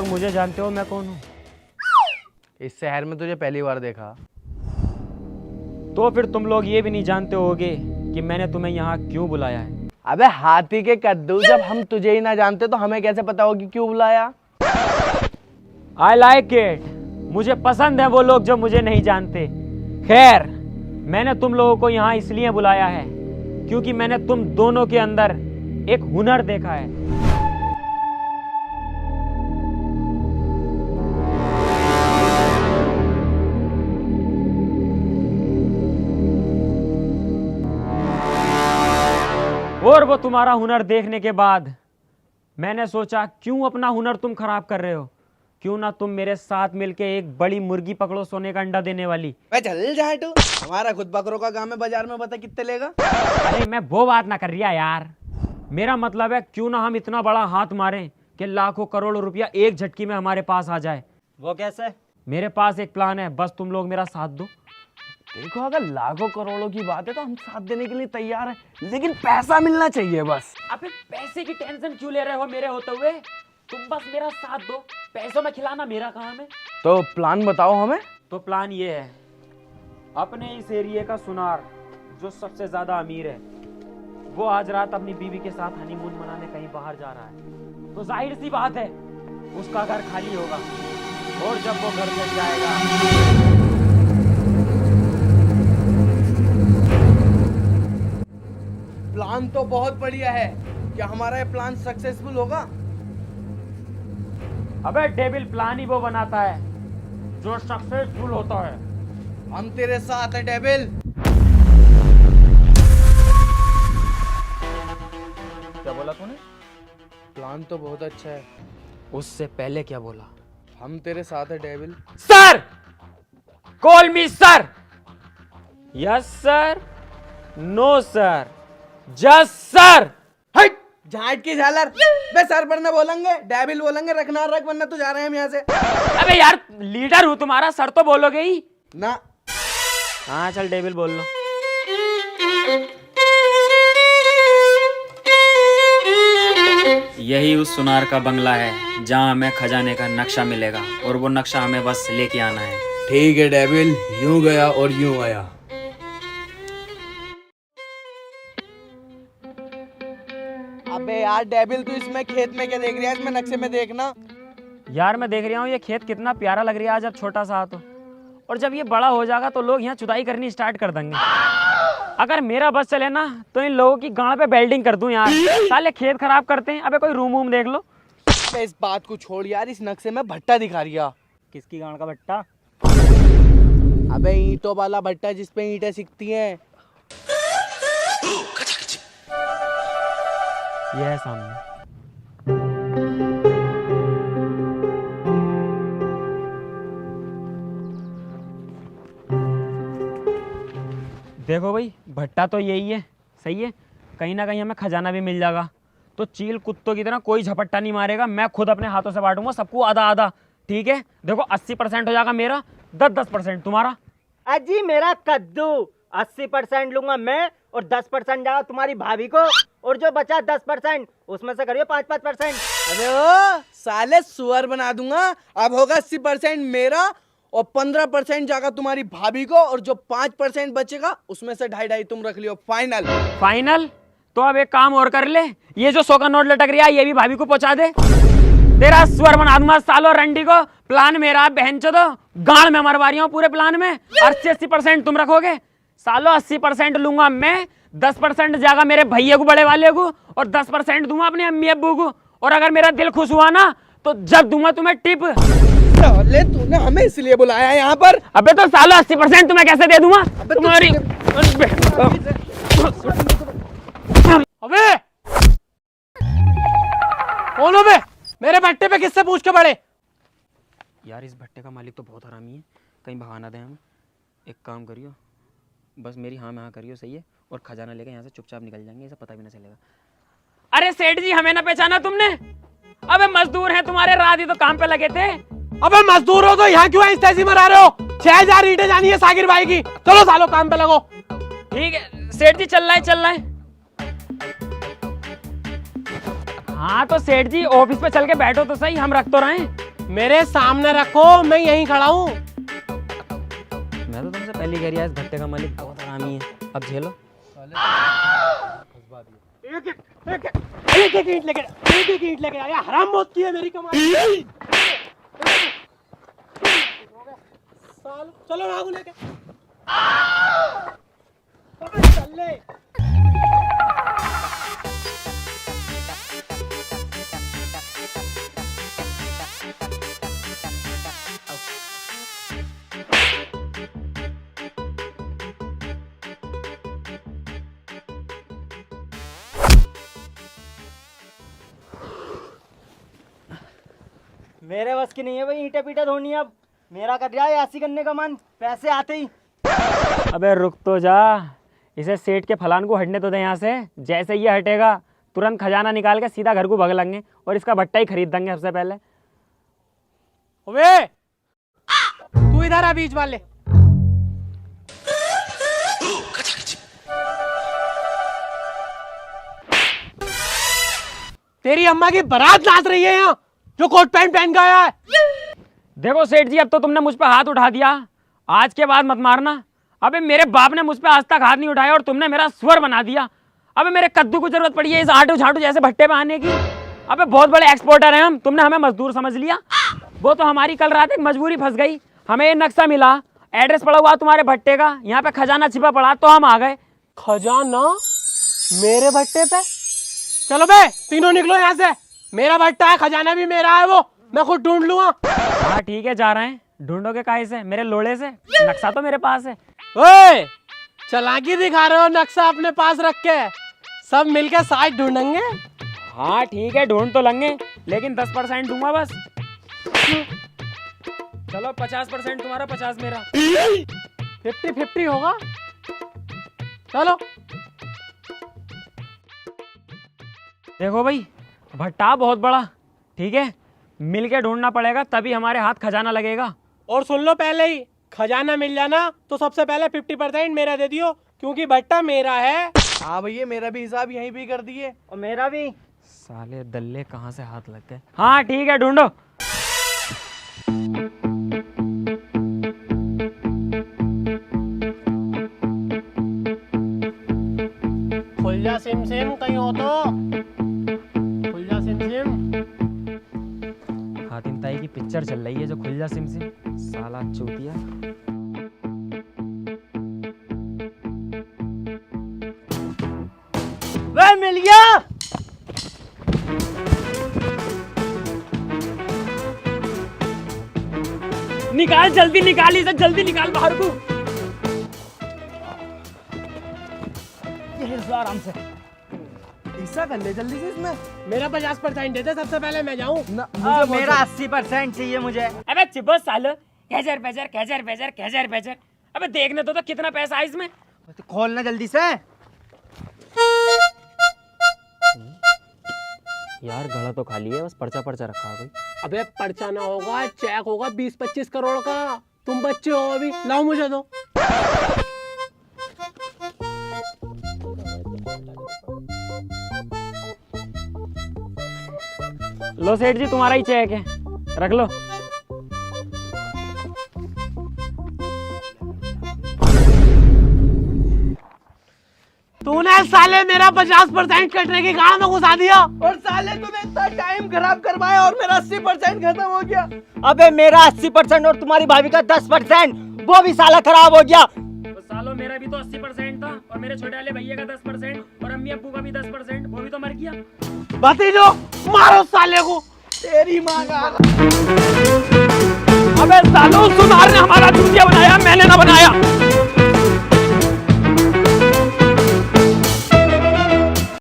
लोग मुझे जानते हो मैं कौन हूँ? इस शहर में तुझे पहली बार देखा। तो फिर तुम लोग ये भी नहीं जानते होगे कि मैंने तुम्हें यहाँ क्यों बुलाया है। अबे हाथी के कद्दू, जब हम तुझे ही ना जानते तो हमें कैसे पता होगी क्यों बुलाया? I like it. मुझे पसंद है वो लोग जो मुझे नहीं जानते। खैर, मैंने तुम लोगों को यहाँ इसलिए बुलाया है क्योंकि मैंने तुम दोनों के अंदर एक हुनर देखा है। और वो तुम्हारा हुनर देखने के बाद मैंने सोचा क्यों अपना हुनर तुम खराब कर रहे हो, क्यों ना तुम मेरे साथ मिलके एक बड़ी मुर्गी पकड़ो सोने का अंडा देने वाली। मैं चल जाए तू, हमारा खुद बकरों का काम है, बाजार में बता कितने लेगा? अरे मैं वो बात ना कर रिया यार, मेरा मतलब है क्यों ना हम इतना बड़ा हाथ मारें कि लाखों करोड़ों रुपया एक झटकी में हमारे पास आ जाए। वो कैसे? मेरे पास एक प्लान है, बस तुम लोग मेरा साथ दो। देखो, अगर लाखों करोड़ों की बात है तो हम साथ देने के लिए तैयार हैं, लेकिन पैसा मिलना चाहिए बस। अबे पैसे की टेंशन क्यों ले रहे हो मेरे होते हुए? तुम बस मेरा साथ दो, पैसों में खिलाना मेरा काम है। तो प्लान बताओ हमें। तो प्लान ये है, अपने इस एरिया का सुनार जो सबसे ज्यादा अमीर है वो आज रात अपनी बीवी के साथ हनीमून मनाने कहीं बाहर जा रहा है। तो जाहिर सी बात है उसका घर खाली होगा, और जब वो घर से जाएगा प्लान तो बहुत बढ़िया है, क्या हमारा ये प्लान सक्सेसफुल होगा? अबे डेविल प्लान ही वो बनाता है जो सक्सेसफुल होता है। हम तेरे साथ है डेविल। क्या बोला तूने? प्लान तो बहुत अच्छा है। उससे पहले क्या बोला? हम तेरे साथ है Devil. Sir, call me sir. Yes sir, no sir, just sir. हट, झाट की झालर। बे सर पर ना बोलेंगे, डेविल बोलेंगे, रखना रख, वरना तो जा रहे हैं हम यहाँ से। अबे यार लीडर हूं तुम्हारा, सर तो बोलोगे ही ना। हाँ चल डेविल बोल लो। यही उस सुनार का बंगला है जहाँ हमें खजाने का नक्शा मिलेगा, और वो नक्शा हमें बस लेके आना है। ठीक है डेविल, यूं गया और यूं आया। अबे यार डेविल, तू इसमें खेत में क्या देख रहा है? इसमें नक्शे में देखना। यार मैं देख रहा हूँ ये खेत कितना प्यारा लग रहा है जब छोटा सा तो, और जब ये बड़ा हो जाएगा तो लोग यहाँ जुताई करनी स्टार्ट कर देंगे। अगर मेरा बस चले ना तो इन लोगों की गांड पे बेल्डिंग कर दूं यार। साले खेत खराब करते हैं। अबे कोई रूम वूम देख लो। अबे इस बात को छोड़ यार, इस नक्शे में भट्टा दिखा रिया। किसकी गांड का भट्टा? अबे ईंटों वाला भट्टा जिसपे ईंटें सिकती हैं। ये है सामने। देखो भाई, भट्टा तो यही है, सही है। कहीं ना कहीं हमें खजाना भी मिल जाएगा। तो चील कुत्तों की तरह कोई झपट्टा नहीं मारेगा, मैं खुद अपने हाथों से बांटूंगा सबको आधा आधा। ठीक है, देखो 80% हो जाएगा मेरा, 10% तुम्हारा। अजी मेरा कद्दू 80% लूंगा मैं, और 10% जाएगा तुम्हारी भाभी को, और जो बचा 10% उसमें से करियो 5-5%। अबे ओ साले, सुअर बना दूंगा। अब होगा 80% मेरा, और 15% जाएगा तुम्हारी भाभी को, और जो 5% बचेगा उसमें से 2.5 तुम रख लियो। फाइनल? फाइनल? तो अब एक काम और कर ले, ये जो 100 का नोट लटक रहा है ये भी भाभी को पहुंचा दे। तेरा स्वर बना दूंगा सालो रंडी को। प्लान मेरा बहनचोदो, गाड़ में मरवा रही हूं पूरे प्लान में। 80% तुम रखोगे सालो, 80% लूंगा मैं, 10% जाएगा मेरे भैया को, बड़े वाले को, और 10% दूंगा अपने अम्मी अब्बू को। और अगर मेरा दिल खुश हुआ ना तो जब दूंगा तुम्हें टिप। साले तूने हमें इसलिए बुलाया है यहाँ पर? अबे तो सालो 80% तुम्हें कैसे दे दूंगा तुम्हारी। अबे कौन हो बे? मेरे भट्टे पे किससे पूछ के पड़े? यार इस भट्टे का मालिक तो बहुत हरामी है, कहीं बहाना दें हम। एक काम करियो, बस मेरी हाँ में हाँ करियो, सही है, और खजाना लेके यहाँ से चुपचाप निकल जाएंगे, ऐसा पता भी ना चलेगा। अरे सेठ जी, हमें ना पहचाना तुमने? अबे मजदूर हैं तुम्हारे, रात ही तो काम पे लगे थे। अबे मजदूर हो तो यहाँ क्यों ऐसी मरा रहे हो? 6000 ईंटें जानी है सागिर भाई की। चलो सालो काम पे लगो। ठीक है सेठ जी, चल रहा है। हाँ तो सेठ जी ऑफिस पे चल के बैठो तो सही, हम रख तो रहे हैं। मेरे सामने रखो, मैं यहीं खड़ा हूँ। मैं तो तुमसे पहले कह रहा इस भट्टे का मालिक बहुत हरामी है। अब झेलो। एक एक ईंट लेके आया, हराम मौत की है मेरी कमाई। चलो भागो लेके। चल ले। मेरे बस की नहीं है भाई ईंटे पीटे धोनी। अब मेरा कर रहा है ऐसी करने का मन, पैसे आते ही। अबे रुक तो जा, इसे सेठ के फलान को हटने तो दे यहाँ से। जैसे ये हटेगा तुरंत खजाना निकाल के सीधा घर को भग लेंगे और इसका भट्टा ही खरीद देंगे सबसे पहले। ओए तू इधर आ बीच वाले। तेरी अम्मा की बारात नाच रही है यहाँ, जो कोट पैंट पहन के आया है। देखो सेठ जी, अब तो तुमने मुझ पे हाथ उठा दिया, आज के बाद मत मारना। अबे मेरे बाप ने मुझ पे आज तक हाथ नहीं उठाया और तुमने मेरा स्वर बना दिया। अबे मेरे कद्दू को जरूरत पड़ी है इस आटू झाटू जैसे भट्टे पे आने की। अबे बहुत बड़े एक्सपोर्टर हैं हम, तुमने हमें मजदूर समझ लिया। वो तो हमारी कल रात एक मजबूरी फंस गई। हमें ये नक्शा मिला, एड्रेस पड़ा हुआ तुम्हारे भट्टे का, यहाँ पे खजाना छिपा पड़ा, तो हम आ गए। खजाना मेरे भट्टे पे? चलो बे तीनों निकलो यहाँ से। मेरा भट्टा है, खजाना भी मेरा है, वो मैं खुद ढूंढ लूंगा। हाँ ठीक है, जा रहे हैं। ढूंढोगे काहे से? मेरे लोड़े से? नक्शा तो मेरे पास है। ओए चालाकी दिखा रहे हो नक्शा अपने पास रख के? सब मिलके साथ ढूंढेंगे। हाँ ठीक है, ढूंढ तो लेंगे, लेकिन 10% दूंगा बस। चलो 50% तुम्हारा, 50 मेरा। 50-50 होगा। चलो देखो भाई, भट्टा बहुत बड़ा, ठीक है, मिलके ढूंढना पड़ेगा, तभी हमारे हाथ खजाना लगेगा। और सुन लो पहले ही, खजाना मिल जाना तो सबसे पहले 50% मेरा दे दियो, क्योंकि भट्टा मेरा है। हाँ भैया, मेरा भी हिसाब यहीं पे कर दिए। और मेरा भी। साले दल्ले कहाँ से हाथ लग गए। हाँ ठीक है, ढूंढो। खुल जा सिम सिम, कहीं हो तो खुल जा सिम सिम। हातिम ताई की पिक्चर चल रही है जो खुल जा सिम सिम, साला चूतिया। वे मिल गया। निकाल जल्दी, निकाल इसे, जल्दी निकाल बाहर को। आराम से ऐसा कर ले जल्दी से इसमें। मेरा 50% दे दे, सबसे पहले मैं जाऊं। मेरा 80% चाहिए मुझे। अबे चिपो सालो, कैजर बेजर कैजर बेजर कैजर बेजर। अबे देखने तो कितना पैसा है इसमें। तो खोलना जल्दी से। यार गला तो खाली है, बस पर्चा पर्चा रखा है कोई। अबे पर्चा ना होगा, चेक होगा 20-25 करोड़ का। तुम बच्चे हो अभी, लाओ मुझे दो। लो सेठ जी, तुम्हारा ही चेक है, रख लो। तूने साले मेरा 50% कटने की गाड़ में घुसा दिया। और साले तूने इतना टाइम खराब करवाया और मेरा 80% खत्म हो गया। अबे मेरा 80% और तुम्हारी भाभी का 10%, वो भी साला खराब हो गया। तो सालो मेरा भी तो 80% था, और मेरे छोटे वाले भैया का 10%, और अम्मी अब्बू का भी 10%, वो भी तो मर गया। भतीजो मारो साले को। तेरी माँ का। अबे सालो, सुधार ने हमारा चूतिया बनाया, मैंने ना बनाया।